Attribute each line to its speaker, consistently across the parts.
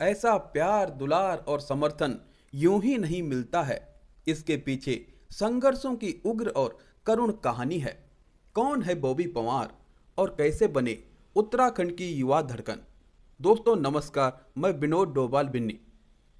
Speaker 1: ऐसा प्यार, दुलार और समर्थन यूं ही नहीं मिलता है। इसके पीछे संघर्षों की उग्र और करुण कहानी है। कौन है बॉबी पंवार और कैसे बने उत्तराखंड की युवा धड़कन? दोस्तों नमस्कार, मैं विनोद डोभाल बिन्नी।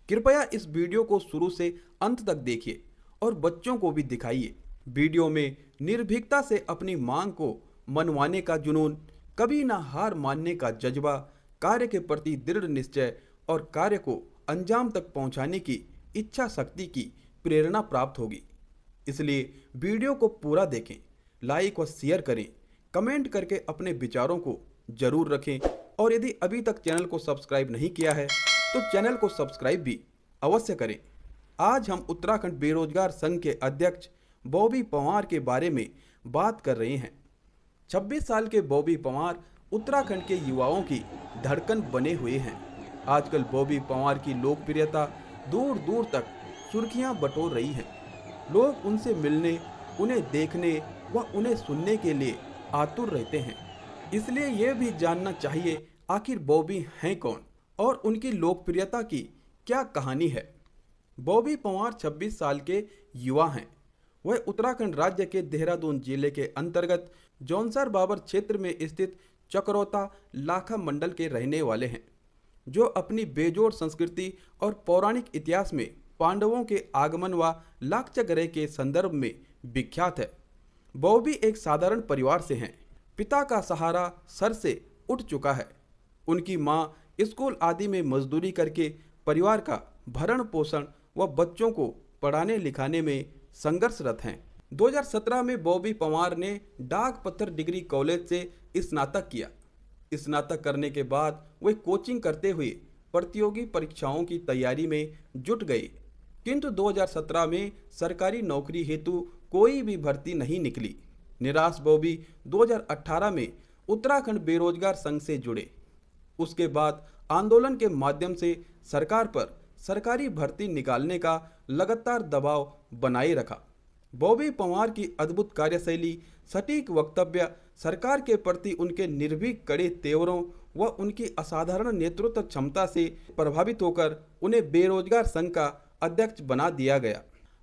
Speaker 1: कृपया इस वीडियो को शुरू से अंत तक देखिए और बच्चों को भी दिखाइए। वीडियो में निर्भीकता से अपनी मांग को मनवाने का जुनून, कभी ना हार मानने का जज्बा, कार्य के प्रति दृढ़ निश्चय और कार्य को अंजाम तक पहुंचाने की इच्छा शक्ति की प्रेरणा प्राप्त होगी। इसलिए वीडियो को पूरा देखें, लाइक व शेयर करें, कमेंट करके अपने विचारों को जरूर रखें और यदि अभी तक चैनल को सब्सक्राइब नहीं किया है तो चैनल को सब्सक्राइब भी अवश्य करें। आज हम उत्तराखंड बेरोजगार संघ के अध्यक्ष बॉबी पंवार के बारे में बात कर रहे हैं। 26 साल के बॉबी पंवार उत्तराखंड के युवाओं की धड़कन बने हुए हैं। आजकल बॉबी पंवार की लोकप्रियता दूर दूर तक सुर्खियां बटोर रही है। लोग उनसे मिलने, उन्हें देखने व उन्हें सुनने के लिए आतुर रहते हैं। इसलिए यह भी जानना चाहिए आखिर बॉबी हैं कौन और उनकी लोकप्रियता की क्या कहानी है। बॉबी पंवार 26 साल के युवा हैं। वह उत्तराखंड राज्य के देहरादून जिले के अंतर्गत जौनसर बाबर क्षेत्र में स्थित चकरौता लाखा मंडल के रहने वाले हैं, जो अपनी बेजोड़ संस्कृति और पौराणिक इतिहास में पांडवों के आगमन व लाक्षागृह के संदर्भ में विख्यात है। बॉबी एक साधारण परिवार से हैं। पिता का सहारा सर से उठ चुका है। उनकी मां स्कूल आदि में मजदूरी करके परिवार का भरण पोषण व बच्चों को पढ़ाने लिखाने में संघर्षरत हैं। 2017 में बॉबी पंवार ने डाक पत्थर डिग्री कॉलेज से स्नातक किया। स्नातक करने के बाद वे कोचिंग करते हुए प्रतियोगी परीक्षाओं की तैयारी में जुट गए, किंतु 2017 में सरकारी नौकरी हेतु कोई भी भर्ती नहीं निकली। निराश बॉबी 2018 में उत्तराखंड बेरोजगार संघ से जुड़े। उसके बाद आंदोलन के माध्यम से सरकार पर सरकारी भर्ती निकालने का लगातार दबाव बनाए रखा। बॉबी पंवार की अद्भुत कार्यशैली, सटीक वक्तव्य, सरकार के प्रति उनके निर्भीक कड़े तेवरों व उनकी असाधारण नेतृत्व क्षमता से प्रभावित होकर उन्हें बेरोजगार संघ का अध्यक्ष बना दिया गया।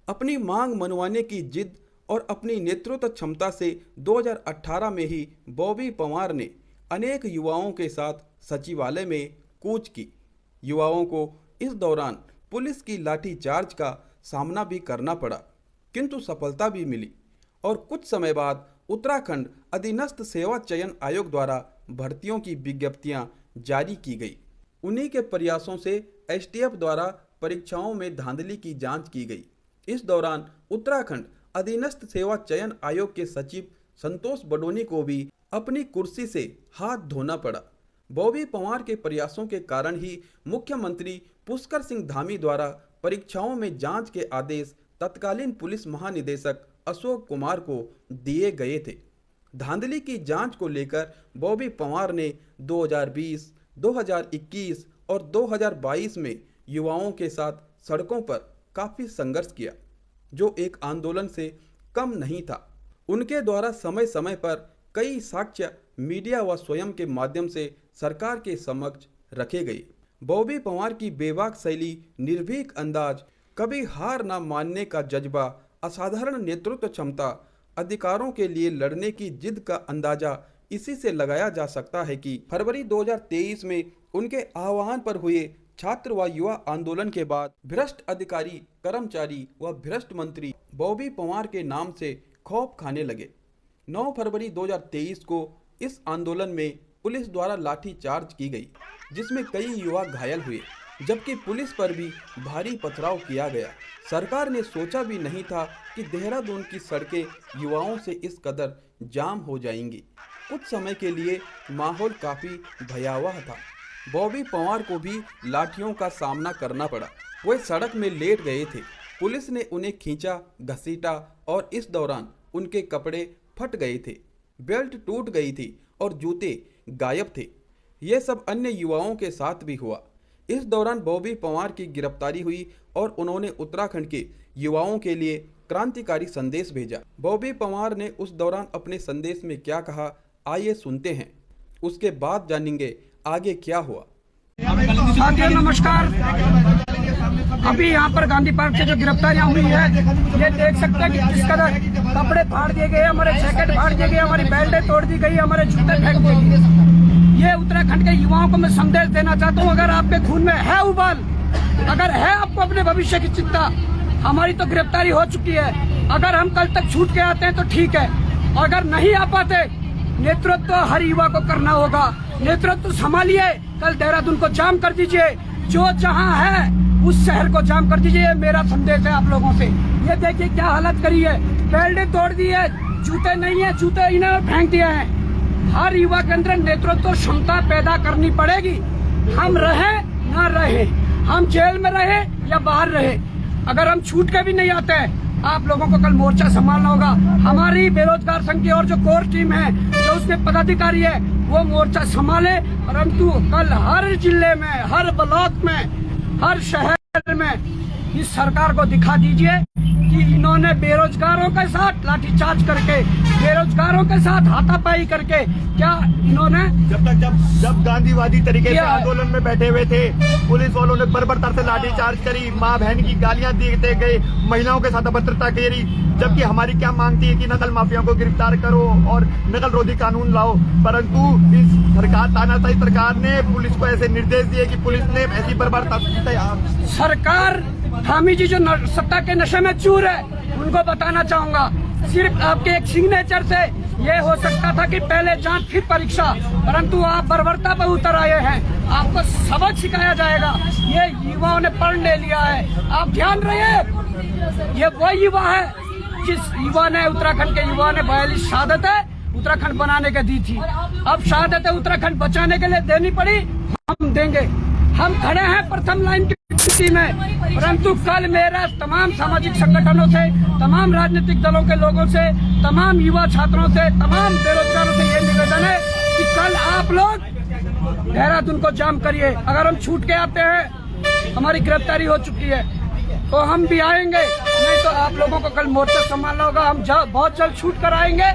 Speaker 1: अपनी मांग मनवाने की जिद और अपनी नेतृत्व क्षमता से 2018 में ही बॉबी पंवार ने अनेक युवाओं के साथ सचिवालय में कूच की। युवाओं को इस दौरान पुलिस की लाठीचार्ज का सामना भी करना पड़ा, किंतु सफलता भी मिली और कुछ समय बाद उत्तराखंड अधीनस्थ सेवा चयन आयोग द्वारा भर्तियों की विज्ञप्तियां जारी की गई। उन्हीं के प्रयासों से एसटीएफ द्वारा परीक्षाओं में धांधली की जांच की गई। इस दौरान उत्तराखंड अधीनस्थ सेवा चयन आयोग के सचिव संतोष बडोनी को भी अपनी कुर्सी से हाथ धोना पड़ा। बॉबी पंवार के प्रयासों के कारण ही मुख्यमंत्री पुष्कर सिंह धामी द्वारा परीक्षाओं में जांच के आदेश तत्कालीन पुलिस महानिदेशक अशोक कुमार को दिए गए थे। धांधली की जांच को लेकर बॉबी पंवार ने 2020, 2021 और 2022 में युवाओं के साथ सड़कों पर काफी संघर्ष किया, जो एक आंदोलन से कम नहीं था। उनके द्वारा समय समय पर कई साक्ष्य मीडिया व स्वयं के माध्यम से सरकार के समक्ष रखे गए। बॉबी पंवार की बेबाक शैली, निर्भीक अंदाज, कभी हार न मानने का जज्बा, असाधारण नेतृत्व क्षमता, अधिकारों के लिए लड़ने की जिद का अंदाजा इसी से लगाया जा सकता है कि फरवरी 2023 में उनके आह्वान पर हुए छात्र व युवा आंदोलन के बाद भ्रष्ट अधिकारी, कर्मचारी व भ्रष्ट मंत्री बॉबी पंवार के नाम से खौफ खाने लगे। 9 फरवरी 2023 को इस आंदोलन में पुलिस द्वारा लाठीचार्ज की गई, जिसमें कई युवा घायल हुए, जबकि पुलिस पर भी भारी पथराव किया गया। सरकार ने सोचा भी नहीं था कि देहरादून की सड़कें युवाओं से इस कदर जाम हो जाएंगी। कुछ समय के लिए माहौल काफी भयावह था। बॉबी पंवार को भी लाठियों का सामना करना पड़ा। वे सड़क में लेट गए थे। पुलिस ने उन्हें खींचा, घसीटा और इस दौरान उनके कपड़े फट गए थे, बेल्ट टूट गई थी और जूते गायब थे। ये सब अन्य युवाओं के साथ भी हुआ। इस दौरान बॉबी पंवार की गिरफ्तारी हुई और उन्होंने उत्तराखंड के युवाओं के लिए क्रांतिकारी संदेश भेजा। बॉबी पंवार ने उस दौरान अपने संदेश में क्या कहा, आइए सुनते हैं। उसके बाद जानेंगे आगे क्या हुआ।
Speaker 2: साथियों नमस्कार। अभी यहाँ पर गांधी पार्क से जो गिरफ्तारियां हुई है, ये देख सकते हैं कि किस कदर कपड़े फाड़ दिए गए, हमारे जैकेट फाड़ दिए गए, हमारी बेल्टें तोड़ दी गई, हमारे जूते फेंक दिए गए। ये उत्तराखंड के युवाओं को मैं संदेश देना चाहता हूँ, अगर आपके खून में है उबाल, अगर है आपको अपने भविष्य की चिंता, हमारी तो गिरफ्तारी हो चुकी है। अगर हम कल तक छूट के आते हैं तो ठीक है, अगर नहीं आ पाते, नेतृत्व हर युवा को करना होगा। नेतृत्व संभालिए, कल देहरादून को जाम कर दीजिए, जो जहां है उस शहर को जाम कर दीजिए। ये मेरा संदेश है आप लोगों से। ये देखिए क्या हालत करी है, बेल्टें तोड़ दी है, जूते नहीं है, जूते इन्हें फेंक दिए हैं। हर युवा के अंदर नेतृत्व क्षमता पैदा करनी पड़ेगी। हम रहे ना रहे, हम जेल में रहे या बाहर रहे, अगर हम छूट के भी नहीं आते हैं, आप लोगों को कल मोर्चा संभालना होगा। हमारी बेरोजगार संघ की और जो कोर टीम है, जो उसमें पदाधिकारी है, वो मोर्चा संभाले। परंतु कल हर जिले में, हर ब्लॉक में, हर शहर में इस सरकार को दिखा दीजिए कि इन्होंने बेरोजगारों के साथ लाठीचार्ज करके, बेरोजगारों के साथ हाथापाई करके क्या इन्होंने
Speaker 3: जब गांधीवादी तरीके से आंदोलन में बैठे हुए थे, पुलिस वालों ने बर्बरता से लाठीचार्ज करी, माँ बहन की गालियां देते गए, महिलाओं के साथ अभद्रता करी। जबकि हमारी क्या मांग थी कि नकल माफियाओं को गिरफ्तार करो और नकल रोधी कानून लाओ, परंतु इस सरकार, तानाशाही सरकार ने पुलिस को ऐसे निर्देश दिए कि पुलिस ने ऐसी बर्बरता।
Speaker 2: सरकार हामी जी जो सत्ता के नशे में चूर है, उनको बताना चाहूंगा, सिर्फ आपके एक सिग्नेचर से ये हो सकता था कि पहले जांच फिर परीक्षा, परंतु आप बर्बरता पर उतर आए हैं। आपको सबक सिखाया जाएगा। ये युवाओं ने पढ़ ले लिया है, आप ध्यान रहिए। ये वो युवा है जिस युवा ने, उत्तराखंड के युवा ने 42 शहादतें उत्तराखंड बनाने के दी थी। अब शहादतें उत्तराखंड बचाने के लिए देनी पड़ी, हम देंगे। हम खड़े हैं प्रथम लाइन की स्थिति में, परंतु कल मेरा तमाम सामाजिक संगठनों से, तमाम राजनीतिक दलों के लोगों से, तमाम युवा छात्रों से, तमाम बेरोजगारों से ये निवेदन है कि कल आप लोग देहरादून को जाम करिए। अगर हम छूट के आते हैं, हमारी गिरफ्तारी हो चुकी है, तो हम भी आएंगे, नहीं तो आप लोगों को कल मोर्चा संभालना होगा। हम बहुत जल्द छूट कर आएंगे,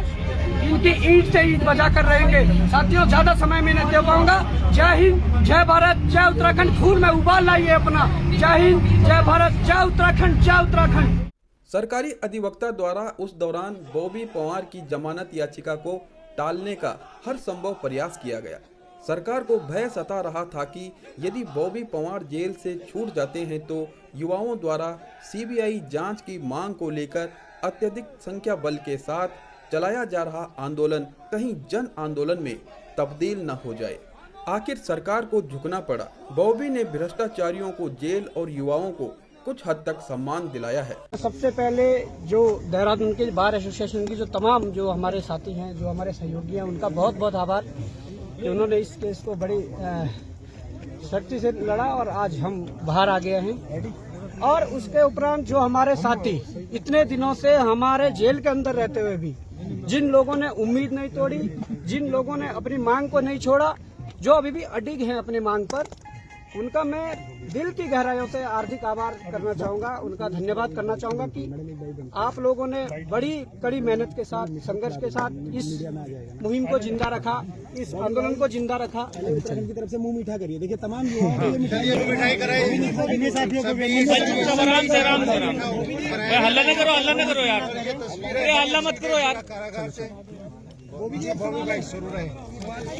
Speaker 2: इनकी ईंट से ईंट बजा कर रहेंगे। साथियों, ज्यादा समय में नहीं दे पाऊंगा। जय हिंद, जय भारत, जय उत्तराखंड। खून में उबाल लाइए अपना। जय हिंद, जय भारत, जय उत्तराखंड, जय उत्तराखंड।
Speaker 1: सरकारी अधिवक्ता द्वारा उस दौरान बॉबी पवार की जमानत याचिका को टालने का हर संभव प्रयास किया गया। सरकार को भय सता रहा था कि यदि बॉबी पवार जेल से छूट जाते हैं तो युवाओं द्वारा सीबीआई जांच की मांग को लेकर अत्यधिक संख्या बल के साथ चलाया जा रहा आंदोलन कहीं जन आंदोलन में तब्दील न हो जाए। आखिर सरकार को झुकना पड़ा। बॉबी ने भ्रष्टाचारियों को जेल और युवाओं को कुछ हद तक सम्मान दिलाया है।
Speaker 2: सबसे पहले जो देहरादून के बार एसोसिएशन की जो तमाम जो हमारे साथी हैं, जो हमारे सहयोगी हैं, उनका बहुत बहुत आभार कि उन्होंने इस केस को बड़ी सख्ती से लड़ा और आज हम बाहर आ गए हैं। और उसके उपरांत जो हमारे साथी इतने दिनों से हमारे जेल के अंदर रहते हुए भी, जिन लोगों ने उम्मीद नहीं तोड़ी, जिन लोगों ने अपनी मांग को नहीं छोड़ा, जो अभी भी अडिग हैं अपनी मांग पर, उनका मैं दिल की गहराइयों से हार्दिक आभार करना चाहूंगा, उनका धन्यवाद करना चाहूंगा कि आप लोगों ने बड़ी कड़ी मेहनत के साथ, संघर्ष के साथ इस मुहिम को जिंदा रखा, इस आंदोलन को जिंदा रखा।
Speaker 4: उत्तराखंड की तरफ से मुंह मीठा करिए। देखिए तमाम युवाओं के लिए मिठाई साथियों को
Speaker 5: हल्ला न करो यार, हल्ला मत करो यार।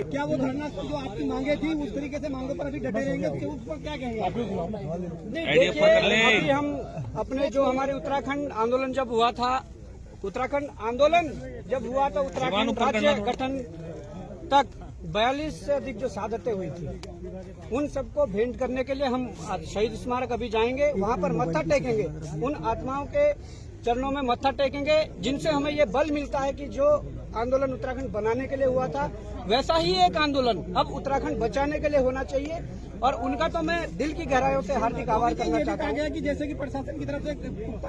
Speaker 4: क्या वो धरना जो आपकी मांगे थी उस तरीके से मांगों पर अभी डटे रहेंगे, उस पर क्या कहेंगे?
Speaker 2: अभी हम अपने जो हमारे उत्तराखंड आंदोलन जब हुआ था, उत्तराखंड आंदोलन जब हुआ था, उत्तराखंड राज्य गठन तक 42 से अधिक जो शहादतें हुई थी, उन सबको भेंट करने के लिए हम शहीद स्मारक अभी जाएंगे, वहां पर मत्था टेकेंगे, उन आत्माओं के चरणों में मत्था टेकेंगे, जिनसे हमें ये बल मिलता है कि जो आंदोलन उत्तराखंड बनाने के लिए हुआ था, वैसा ही एक आंदोलन अब उत्तराखंड बचाने के लिए होना चाहिए। और उनका तो मैं दिल की गहराइयों से हार्दिक आभार करना चाहता हूँ
Speaker 4: कि जैसे कि प्रशासन की तरफ से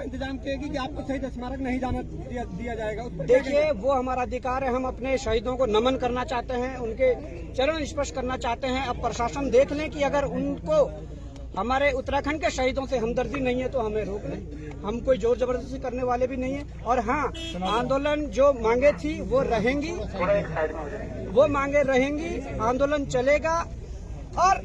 Speaker 4: इंतजाम किया कि आपको शहीद स्मारक नहीं जाना दिया जाएगा।
Speaker 2: देखिए, वो हमारा अधिकार है, हम अपने शहीदों को नमन करना चाहते हैं, उनके चरण स्पर्श करना चाहते हैं। अब प्रशासन देख लें कि अगर उनको हमारे उत्तराखंड के शहीदों से हमदर्दी नहीं है तो हमें रोक लें। हम कोई जोर जबरदस्ती करने वाले भी नहीं है। और हाँ, आंदोलन जो मांगे थी वो रहेंगी, वो मांगे रहेंगी, आंदोलन चलेगा। और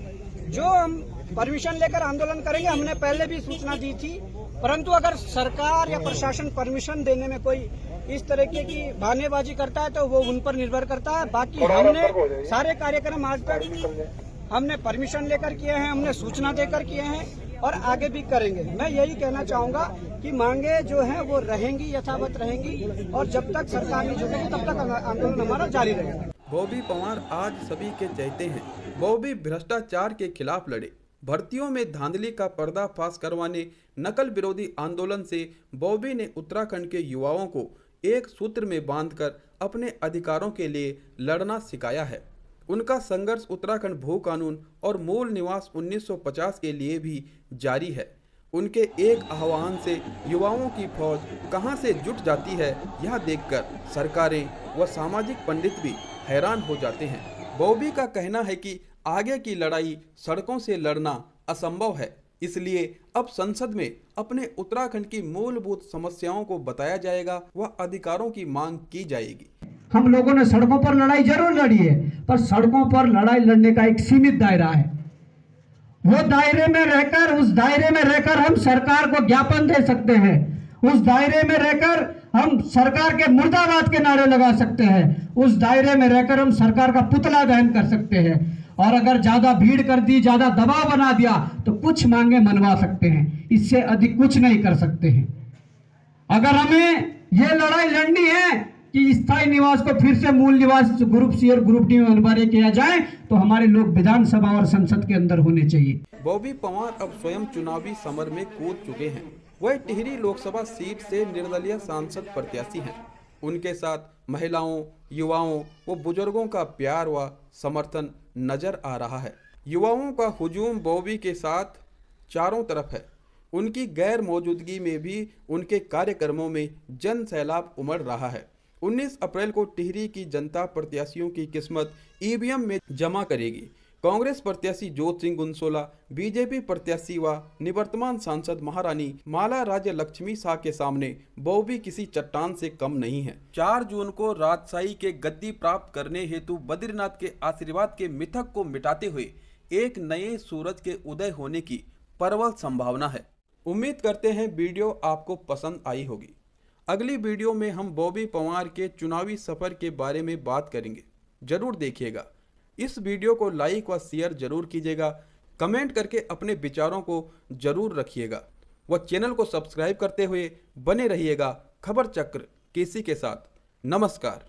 Speaker 2: जो हम परमिशन लेकर आंदोलन करेंगे, हमने पहले भी सूचना दी थी, परंतु अगर सरकार या प्रशासन परमिशन देने में कोई इस तरीके की बहानेबाजी करता है तो वो उन पर निर्भर करता है। बाकी हमने सारे कार्यक्रम आज तक हमने परमिशन लेकर किए हैं, हमने सूचना देकर किए हैं और आगे भी करेंगे। मैं यही कहना चाहूंगा कि मांगे जो हैं वो रहेंगी, यथावत रहेंगी और जब तक सरकार नहीं झुकेगी तब तक आंदोलन हमारा जारी रहेगा।
Speaker 1: बॉबी पवार आज सभी के चहेते हैं। बॉबी भ्रष्टाचार के खिलाफ लड़े, भर्तियों में धांधली का पर्दाफाश करवाने, नकल विरोधी आंदोलन से बॉबी ने उत्तराखंड के युवाओं को एक सूत्र में बांधकर अपने अधिकारों के लिए लड़ना सिखाया है। उनका संघर्ष उत्तराखंड भू कानून और मूल निवास 1950 के लिए भी जारी है। उनके एक आह्वान से युवाओं की फौज कहां से जुट जाती है, यह देखकर सरकारें व सामाजिक पंडित भी हैरान हो जाते हैं। बॉबी का कहना है कि आगे की लड़ाई सड़कों से लड़ना असंभव है, इसलिए अब संसद में अपने उत्तराखंड की मूलभूत समस्याओं को बताया जाएगा व अधिकारों की मांग की जाएगी।
Speaker 6: हम लोगों ने सड़कों पर लड़ाई जरूर लड़ी है, पर सड़कों पर लड़ाई लड़ने का एक सीमित दायरा है। वो दायरे में रहकर, उस दायरे में रहकर हम सरकार को ज्ञापन दे सकते हैं, उस दायरे में रहकर हम सरकार के मुर्दाबाद के नारे लगा सकते हैं, उस दायरे में रहकर हम सरकार का पुतला दहन कर सकते हैं और अगर ज्यादा भीड़ कर दी, ज्यादा दबाव बना दिया तो कुछ मांगे मनवा सकते हैं, इससे अधिक कुछ नहीं कर सकते हैं। अगर हमें ये लड़ाई लड़नी है कि स्थायी निवास को फिर से मूल निवास ग्रुप सी और ग्रुप डी में अनिवार्य किया जाए तो हमारे लोग विधानसभा और संसद के अंदर होने चाहिए।
Speaker 1: बॉबी पवार अब स्वयं चुनावी समर में कूद चुके हैं। वह टिहरी लोकसभा सीट से निर्दलीय सांसद प्रत्याशी हैं। उनके साथ महिलाओं, युवाओं व बुजुर्गों का प्यार व समर्थन नजर आ रहा है। युवाओं का हुजूम बॉबी के साथ चारों तरफ है। उनकी गैर मौजूदगी में भी उनके कार्यक्रमों में जन सैलाब उमड़ रहा है। 19 अप्रैल को टिहरी की जनता प्रत्याशियों की किस्मत ईवीएम में जमा करेगी। कांग्रेस प्रत्याशी जोत सिंह गुनसोला, बीजेपी प्रत्याशी व निवर्तमान सांसद महारानी माला राज्य लक्ष्मी शाह के सामने बॉबी किसी चट्टान से कम नहीं है। 4 जून को राजशाही के गद्दी प्राप्त करने हेतु बद्रीनाथ के आशीर्वाद के मिथक को मिटाते हुए एक नए सूरज के उदय होने की प्रबल संभावना है। उम्मीद करते हैं वीडियो आपको पसंद आई होगी। अगली वीडियो में हम बॉबी पवार के चुनावी सफर के बारे में बात करेंगे, जरूर देखिएगा। इस वीडियो को लाइक व शेयर जरूर कीजिएगा, कमेंट करके अपने विचारों को जरूर रखिएगा व चैनल को सब्सक्राइब करते हुए बने रहिएगा खबर चक्र केसी के साथ। नमस्कार।